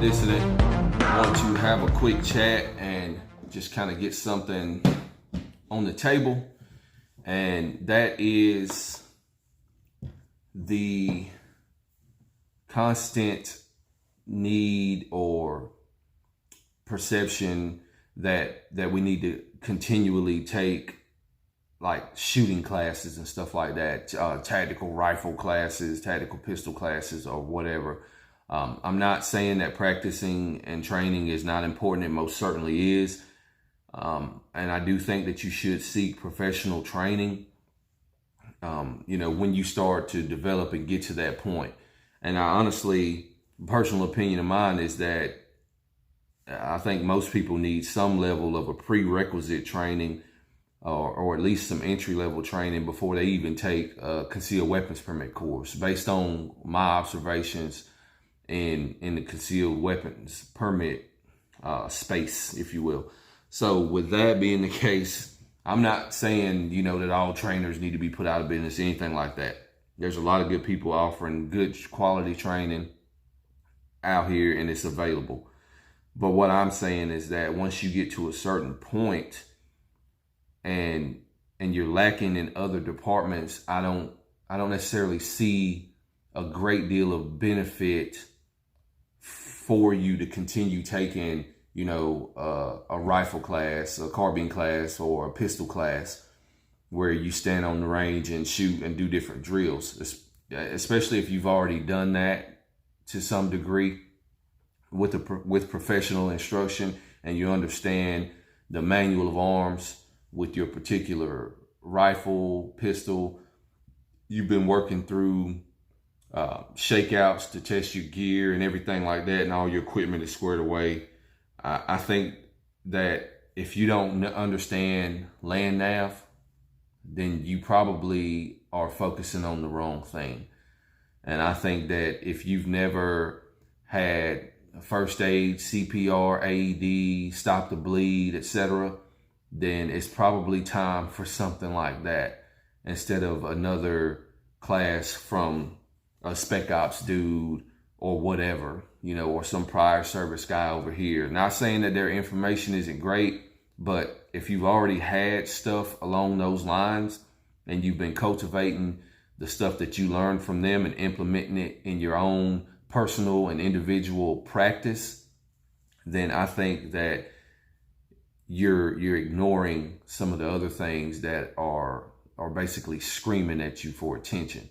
listening. I want to have a quick chat and just kind of get something on the table. And that is the constant need or perception that we need to continually take like shooting classes and stuff like that, tactical rifle classes, tactical pistol classes, or whatever. I'm not saying that practicing and training is not important. It most certainly is. And I do think that you should seek professional training, when you start to develop and get to that point. And I honestly, personal opinion of mine is that I think most people need some level of a prerequisite training or at least some entry-level training before they even take a concealed weapons permit course, based on my observations in the concealed weapons permit space, if you will. So with that being the case, I'm not saying, that all trainers need to be put out of business, anything like that. There's a lot of good people offering good quality training out here, and it's available. But what I'm saying is that once you get to a certain point and you're lacking in other departments, I don't necessarily see a great deal of benefit for you to continue taking, a rifle class, a carbine class, or a pistol class where you stand on the range and shoot and do different drills, especially if you've already done that to some degree with professional instruction, and you understand the manual of arms with your particular rifle, pistol. You've been working through shakeouts to test your gear and everything like that, and all your equipment is squared away. I think that if you don't understand land nav, then you probably are focusing on the wrong thing. And I think that if you've never had first aid, CPR, AED, stop the bleed, etc., then it's probably time for something like that instead of another class from a spec ops dude or whatever, or some prior service guy over here. Not saying that their information isn't great, but if you've already had stuff along those lines and you've been cultivating the stuff that you learned from them and implementing it in your own personal and individual practice, then I think that you're ignoring some of the other things that are basically screaming at you for attention.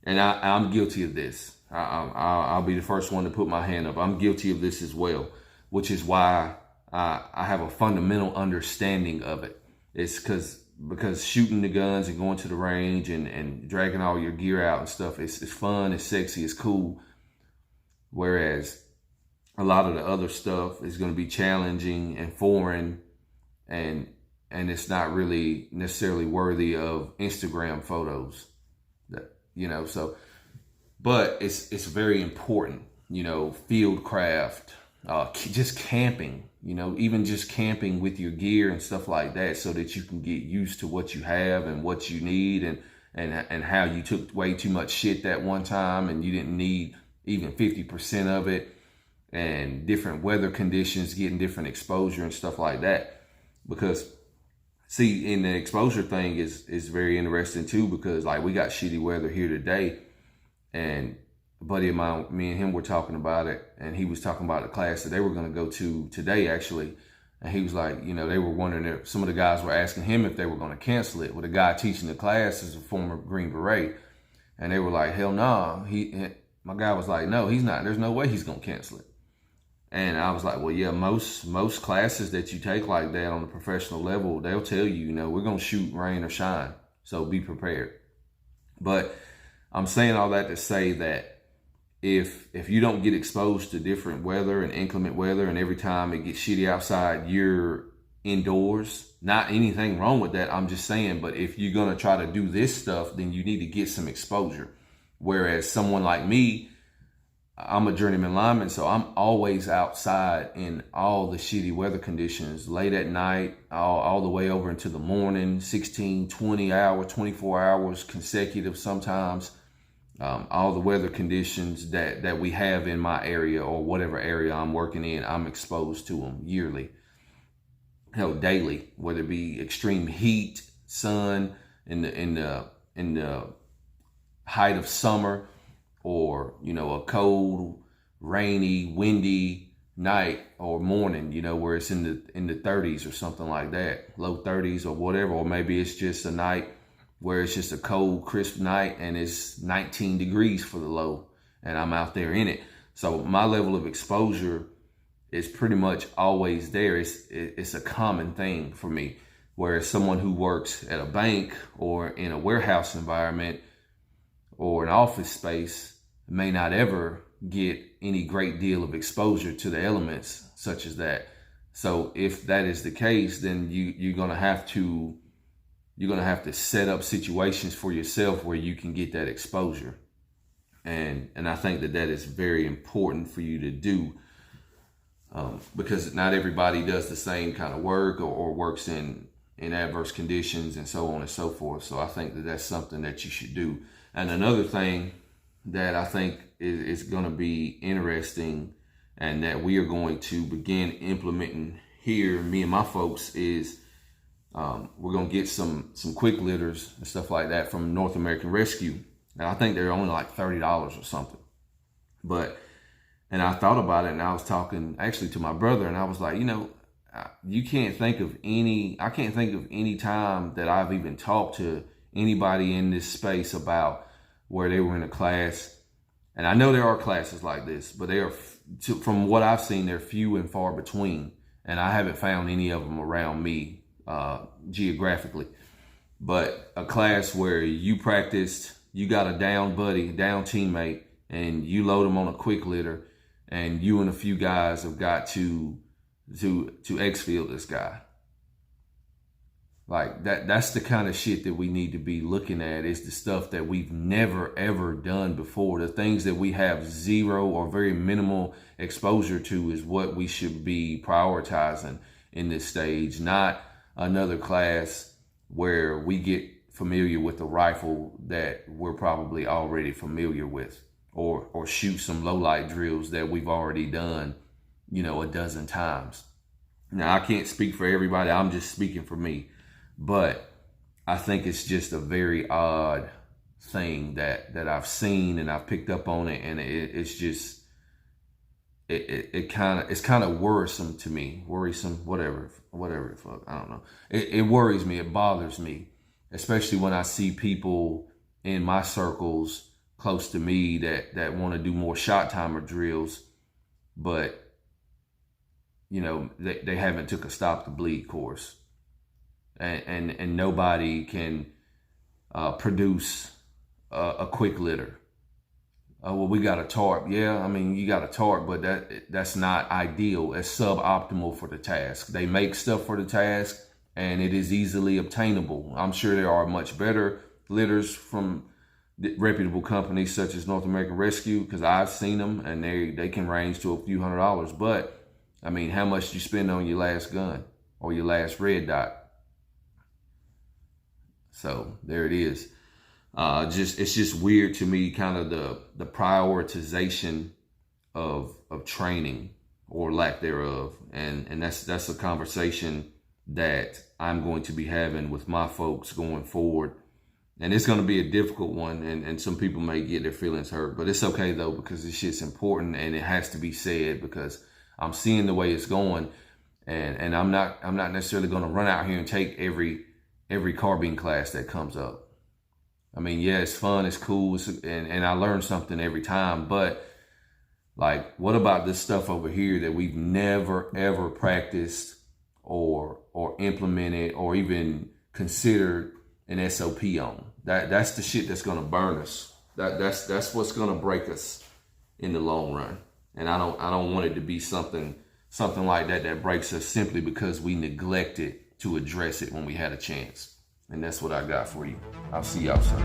And I'm guilty of this. I'll be the first one to put my hand up. I'm guilty of this as well, which is why I have a fundamental understanding of it. It's because shooting the guns and going to the range and dragging all your gear out and stuff, it's fun, it's sexy, it's cool. Whereas a lot of the other stuff is going to be challenging and foreign, and it's not really necessarily worthy of Instagram photos. So, but it's very important, field craft, just camping, even just camping with your gear and stuff like that, so that you can get used to what you have and what you need, and how you took way too much shit that one time and you didn't need even 50% of it, and different weather conditions, getting different exposure and stuff like that. Because see, in the exposure thing is very interesting too, because like we got shitty weather here today, and a buddy of mine, me and him were talking about it, and he was talking about the class that they were going to go to today actually. And he was like, they were wondering if some of the guys were asking him if they were going to cancel it. Well, the guy teaching the class is a former Green Beret, and they were like, hell no. My guy was like, no, he's not. There's no way he's going to cancel it. And I was like, well, yeah, most classes that you take like that on a professional level, they'll tell you, we're going to shoot rain or shine. So be prepared. But I'm saying all that to say that if you don't get exposed to different weather and inclement weather, and every time it gets shitty outside, you're indoors, not anything wrong with that. I'm just saying, but if you're going to try to do this stuff, then you need to get some exposure. Whereas someone like me, I'm a journeyman lineman, so I'm always outside in all the shitty weather conditions, late at night, all the way over into the morning, 16, 20 hours, 24 hours consecutive sometimes. all the weather conditions that we have in my area or whatever area I'm working in, I'm exposed to them yearly. Hell, daily, whether it be extreme heat, sun in the height of summer, or, you know, a cold, rainy, windy night or morning, you know, where it's in the 30s or something like that, low 30s or whatever. Or maybe it's just a night where it's just a cold, crisp night and it's 19 degrees for the low and I'm out there in it. So my level of exposure is pretty much always there. It's a common thing for me. Whereas someone who works at a bank or in a warehouse environment or an office space may not ever get any great deal of exposure to the elements such as that. So if that is the case, then you're gonna have to set up situations for yourself where you can get that exposure. And I think that is very important for you to do, because not everybody does the same kind of work or works in adverse conditions and so on and so forth. So I think that that's something that you should do. And another thing that I think is going to be interesting and that we are going to begin implementing here, me and my folks, is we're going to get some quick litters and stuff like that from North American Rescue. And I think they're only like $30 or something. And I thought about it, and I was talking actually to my brother, and I was like, you know, I can't think of any time that I've even talked to anybody in this space about where they were in a class. And I know there are classes like this, but they are, from what I've seen, they're few and far between. And I haven't found any of them around me geographically. But a class where you practiced, you got a down buddy, down teammate, and you load them on a quick litter, and you and a few guys have got to exfil this guy. Like that's the kind of shit that we need to be looking at, is the stuff that we've never ever done before. The things that we have zero or very minimal exposure to is what we should be prioritizing in this stage, not another class where we get familiar with a rifle that we're probably already familiar with, or shoot some low light drills that we've already done, you know, a dozen times. Now, I can't speak for everybody. I'm just speaking for me. But I think it's just a very odd thing that I've seen, and I've picked up on it, and it's just it's kind of worrisome to me. Worrisome, whatever the fuck, I don't know. It worries me. It bothers me, especially when I see people in my circles close to me that want to do more shot timer drills, but you know, they haven't took a stop to bleed course. And nobody can produce a quick litter. Well, we got a tarp. Yeah, I mean, you got a tarp, but that's not ideal. It's suboptimal for the task. They make stuff for the task, and it is easily obtainable. I'm sure there are much better litters from reputable companies such as North American Rescue, because I've seen them, and they can range to a few $100s. But I mean, how much did you spend on your last gun or your last red dot? So there it is. It's just weird to me, kind of the prioritization of training or lack thereof, and that's a conversation that I'm going to be having with my folks going forward, and it's going to be a difficult one, and some people may get their feelings hurt, but it's okay though, because this shit's important and it has to be said, because I'm seeing the way it's going, and I'm not necessarily going to run out here and take every carbine class that comes up. I mean, yeah, it's fun, it's cool, and I learn something every time, but like, what about this stuff over here that we've never ever practiced or implemented or even considered an SOP on? That's the shit that's gonna burn us. That's what's gonna break us in the long run. And I don't want it to be something like that breaks us simply because we neglected to address it when we had a chance. And that's what I got for you. I'll see y'all soon.